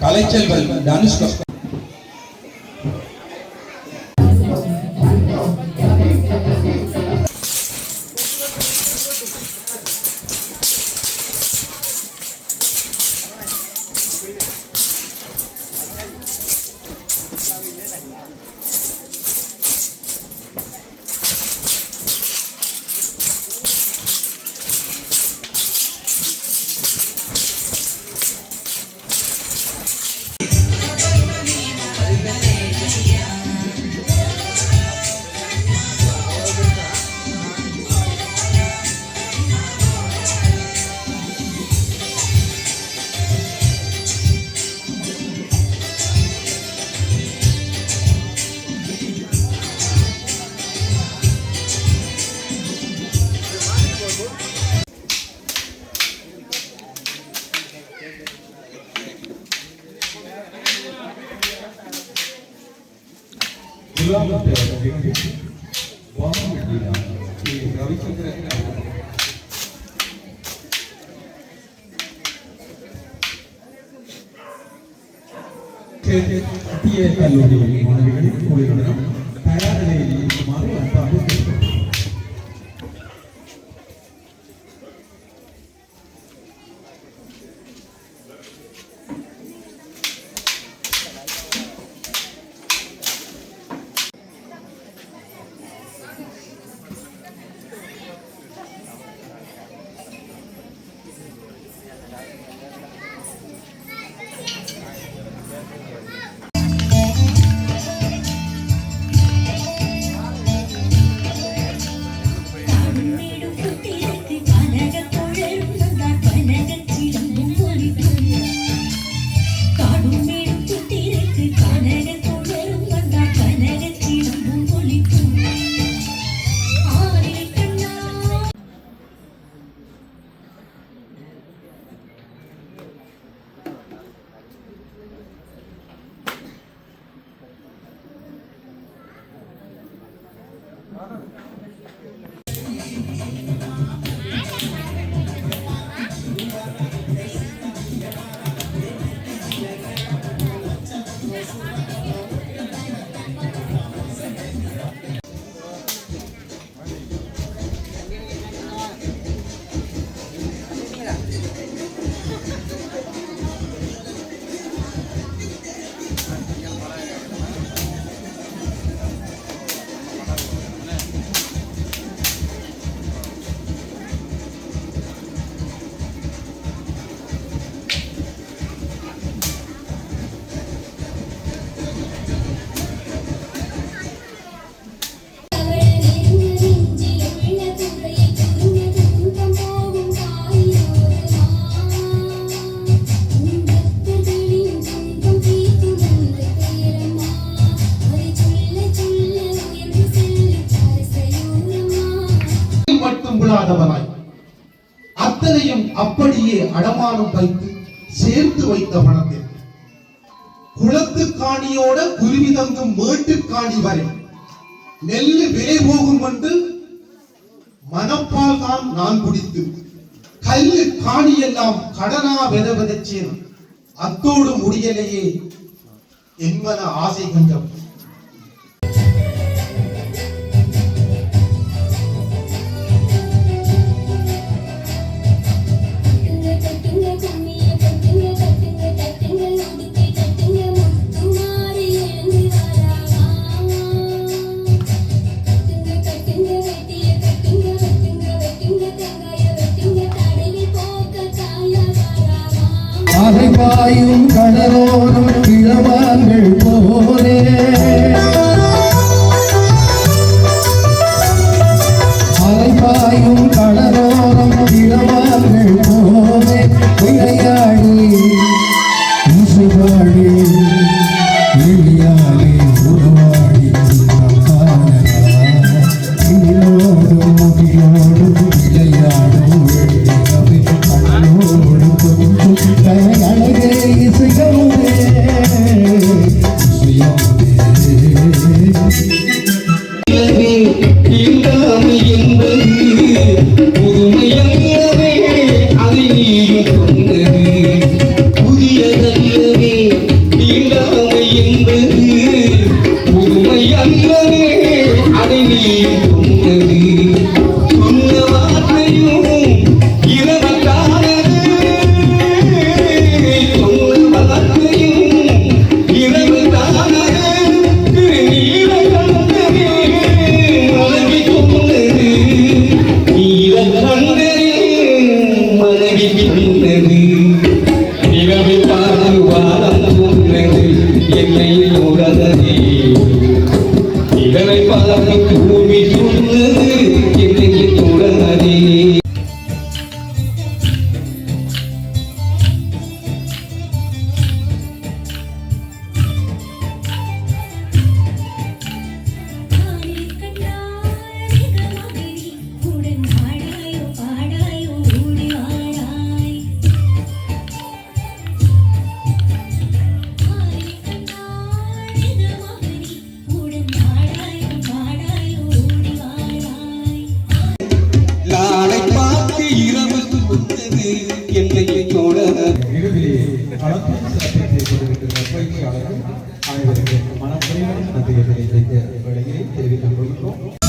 கலைச்செல்வன் தனுஷ்கா. கல்லூரி மாணவிகள் கூறியுள்ளனர். தயார் நிலையில் இருக்குமாறு அன்பாக அத்தனையும் அப்படியே அடமானம் வைத்து சேர்த்து வைத்த பணத்தில் குளத்து காணியோட குருவி தங்கும் மேட்டு காணி வரை நெல்லு விலை போகும் என்று மனப்பால் தான் நான் குடித்து கல்லு காணி எல்லாம் கடனா விதவிதச்சேன். அத்தோடு முடியலையே என்பன ஆசை கொஞ்சம். அலைபாயும் கடலோரம் இளவான்கள் போலே அலைபாயும் கடலோரம் இளவான்கள் போலே விளையாடி இசைபாடி விளையாடி உருவாடி நீரோடு முடியோடு விளையாடும் கடலோடு அழகே இசையோடு புதிய சொன்னது நிலவை பார்த்து வாரம் சொன்னது என்னை உணர்ந்ததே நிலவை பார்த்து பூமி சொன்னது என்னை உணர்ந்ததே நாளை பார்த்து இரவு சொன்னது என்னை தொடர்ந்தது நிகழ்விலே களத்தில் சிறப்பித்துக் கொண்டிருக்கின்ற பயிற்சியாளர்கள் அனைவருக்கும் மனப்பணியுடன் நன்றியை தெரிவிக்க வேளையை தெரிவித்துக் கொள்கிறோம்.